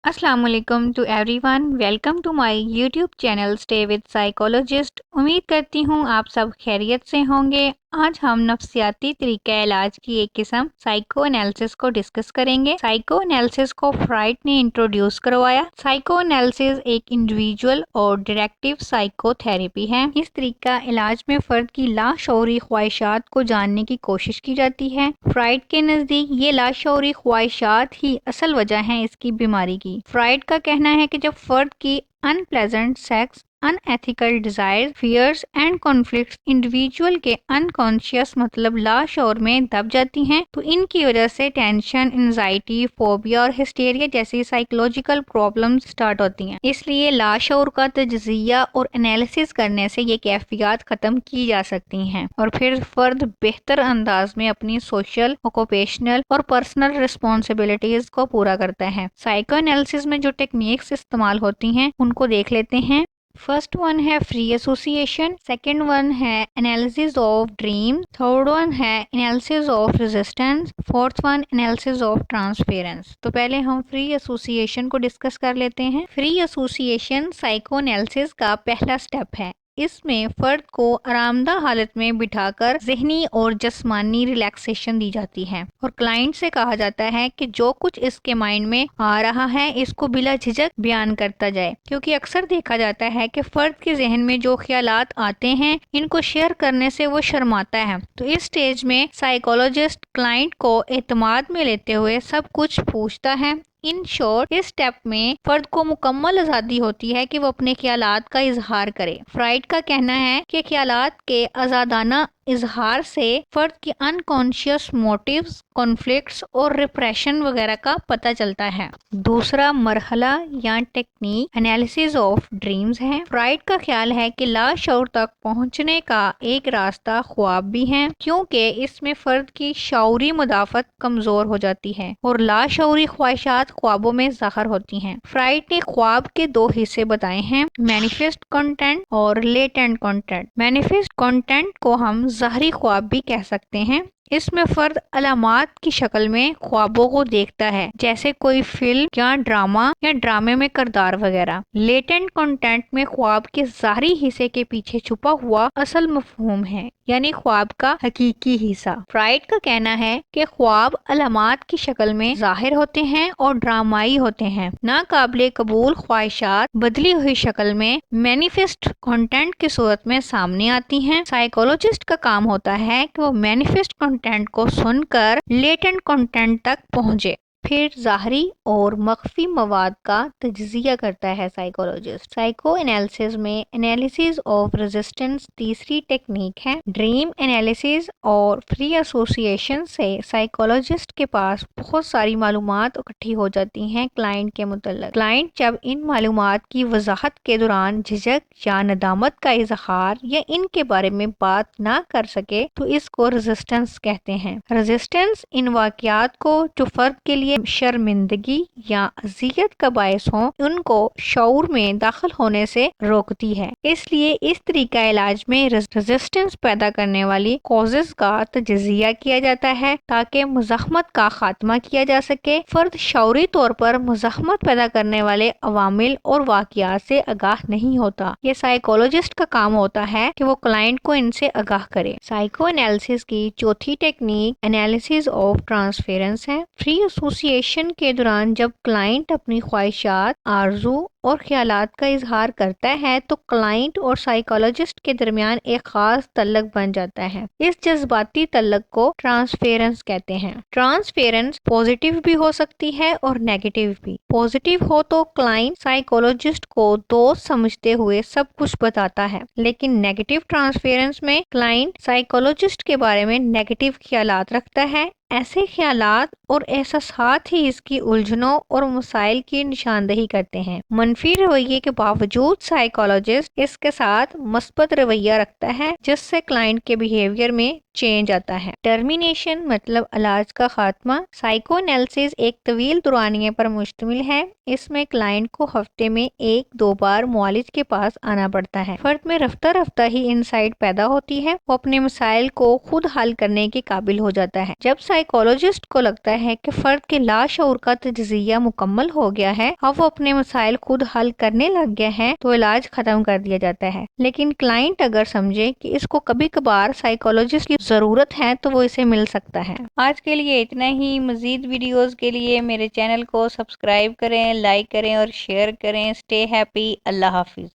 अस्सलाम वालेकुम to everyone, welcome to my YouTube channel stay with psychologist. उम्मीद करती हूँ आप सब खैरियत से होंगे। आज हम नफ्सियाती तरीका इलाज की एक किस्म साइको एनालिसिस को डिस्कस करेंगे। साइको एनालिसिस को फ्राइड ने इंट्रोड्यूस करवाया। साइको एनालिसिस एक इंडिविजुअल और डायरेक्टिव साइकोथेरेपी है। इस तरीका इलाज में फर्द की लाशऊरी ख्वाहिशात को जानने की कोशिश की जाती है। फ्राइड के नजदीक ये लाशऊरी ख्वाहिशात ही असल वजह है इसकी बीमारी की। फ्राइड का कहना है कि जब फर्द की unpleasant sex, unethical desire, fears and conflicts individual के अनकॉन्शियस मतलब लाशऊर में दब जाती हैं, तो इनकी वजह से टेंशन, एंजाइटी, फोबिया और हिस्टेरिया जैसी साइकोलॉजिकल प्रॉब्लम्स स्टार्ट होती हैं। इसलिए लाशऊर का तजज़िया और एनालिसिस करने से ये कैफियत खत्म की जा सकती हैं और फिर फर्द बेहतर अंदाज में अपनी सोशल, ऑक्यूपेशनल और पर्सनल रिस्पॉन्सिबिलिटीज को पूरा करता है। साइको एनालिसिस में जो टेक्निक्स इस्तेमाल होती हैं उनको देख लेते हैं। फर्स्ट वन है फ्री एसोसिएशन, सेकंड वन है analysis of dream, third one है analysis of resistance, fourth one analysis of transference. तो पहले हम फ्री एसोसिएशन को डिस्कस कर लेते हैं। फ्री एसोसिएशन साइको एनालिसिस का पहला स्टेप है। इसमें फर्द को आरामदा हालत में बिठाकर ज़हनी और जिस्मानी रिलैक्सेशन दी जाती है और क्लाइंट से कहा जाता है कि जो कुछ इसके माइंड में आ रहा है इसको बिला झिझक बयान करता जाए, क्योंकि अक्सर देखा जाता है कि फर्द के जहन में जो ख्यालात आते हैं इनको शेयर करने से वो शर्माता है। तो इस स्टेज में साइकोलॉजिस्ट क्लाइंट को एतमाद में लेते हुए सब कुछ पूछता है। इन शॉर्ट, इस स्टेप में फर्द को मुकम्मल आज़ादी होती है कि वो अपने ख्यालात का इजहार करे। फ्राइड का कहना है कि ख्यालात के आज़ादाना इजहार से फर्द की अनकॉन्शियस मोटिव्स, कॉन्फ्लिक्ट्स और रिप्रेशन वगैरह का पता चलता है। दूसरा मरहला या टेक्निक एनालिसिस ऑफ ड्रीम्स है। फ्राइड का ख्याल है कि लाशऊर तक पहुंचने का एक रास्ता ख्वाब भी है, क्योंकि इसमें फर्द की शऊरी मुदाफत कमजोर हो जाती है और लाशऊरी ख्वाहिशात ख्वाबों में ज़ाहिर होती हैं। फ्राइड ने ख्वाब के दो हिस्से बताए हैं, मैनिफेस्ट कंटेंट और लेटेंट कंटेंट। मैनिफेस्ट कंटेंट को हम ज़ाहरी ख्वाब भी कह सकते हैं। इसमें फर्द अलामात की शक्ल में ख्वाबों को देखता है, जैसे कोई फिल्म या ड्रामे में किरदार वगैरह। लेटेंट कंटेंट में ख्वाब के ज़ाहरी हिस्से के पीछे छुपा हुआ असल मफहूम है, यानी ख्वाब का हकीकी हिस्सा। फ्राइड का कहना है कि ख्वाब अलामात की शक्ल में जाहिर होते हैं और ड्रामाई होते हैं। नाकाबिले कबूल ख्वाहिशात बदली हुई शक्ल में मैनिफेस्ट कंटेंट की सूरत में सामने आती हैं। साइकोलॉजिस्ट का काम होता है कि वो मैनिफेस्ट कंटेंट को सुनकर लेटेंट कंटेंट तक पहुंचे, फिर ज़ाहरी और मख्फी मवाद का तज्ज़िया करता है साइकोलॉजिस्ट। साइको एनालिसिस में एनालिसिस ऑफ रेजिस्टेंस तीसरी टेक्निक है। ड्रीम एनालिसिस और फ्री एसोसिएशन से साइकोलॉजिस्ट के पास बहुत सारी मालूमात इकट्ठी हो जाती हैं क्लाइंट के मुतल्लिक। क्लाइंट जब इन मालूमात की वजाहत के दौरान झिझक या नदामत का इजहार या इनके बारे में बात ना कर सके तो इसको रेजिस्टेंस कहते हैं। रेजिस्टेंस इन वाक़यात को जो फर्द के लिए शर्मिंदगी या अजियत का बायस हो उनको शऊर में दाखिल होने से रोकती है। इसलिए इस तरीका इलाज में रेजिस्टेंस पैदा करने वाली कॉजेज का तजज़िया किया जाता है ताकि मुज़ाहमत का खात्मा किया जा सके। फर्द शऊरी तौर पर मुज़ाहमत पैदा करने वाले अवामिल और वाक़यात से आगाह नहीं होता। ये साइकोलॉजिस्ट का काम होता है कि वो क्लाइंट को इनसे आगाह करे। साइको एनालिसिस की चौथी टेक्निक एनालिसिस ऑफ ट्रांसफेरेंस है। फ्री एसोसिएशन के दौरान जब क्लाइंट अपनी ख्वाहिशात, आरज़ू और ख्यालात का इजहार करता है तो क्लाइंट और साइकोलॉजिस्ट के दरमियान एक खास तल्लक बन जाता है। इस जज्बाती तल्लक को ट्रांसफेरेंस कहते हैं। ट्रांसफेरेंस पॉजिटिव भी हो सकती है और नेगेटिव भी। पॉजिटिव हो तो क्लाइंट साइकोलॉजिस्ट को दोस्त समझते हुए सब कुछ बताता है, लेकिन नेगेटिव ट्रांसफेरेंस में क्लाइंट साइकोलॉजिस्ट के बारे में नेगेटिव ख्यालात रखता है। ऐसे ख्यालात और एहसासात ही इसकी उलझनों और मसाइल की निशानदेही करते हैं। मनफी रवैये के बावजूद साइकोलॉजिस्ट इसके साथ मस्बत रवैया रखता है, जिससे क्लाइंट के बिहेवियर में چینج آتا ہے۔ ٹرمینیشن مطلب علاج کا خاتمہ۔ سائیکونیلسس ایک طویل دورانیے پر مشتمل ہے۔ اس میں کلائنٹ کو ہفتے میں 1-2 بار معالج کے پاس آنا پڑتا ہے۔ فرد میں رفتہ رفتہ ہی انسائٹ پیدا ہوتی ہے، وہ اپنے مسائل کو خود حل کرنے کے قابل ہو جاتا ہے۔ جب سائیکولوجسٹ کو لگتا ہے کہ فرد کے لاشعور کا تجزیہ مکمل ہو گیا ہے، اب وہ اپنے مسائل خود حل کرنے لگ گیا ہے، تو علاج ختم کر دیا جاتا ہے۔ لیکن کلائنٹ اگر سمجھے کہ اس کو کبھی کبھار سائیکولوجسٹ کی ضرورت ہے تو وہ اسے مل سکتا ہے۔ آج کے لیے اتنا ہی۔ مزید ویڈیوز کے لیے میرے چینل کو سبسکرائب کریں، لائک کریں اور شیئر کریں۔ Stay happy. اللہ حافظ۔